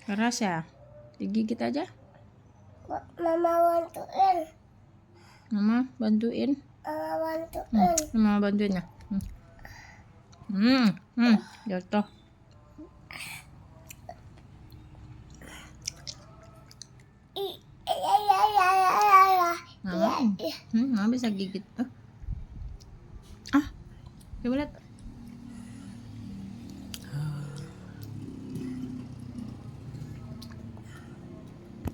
Keras ya? Digigit aja. Mama bantuin. Mama bantuin. Mama bantuin ya. Jatuh. Mama bisa gigit. Coba lihat.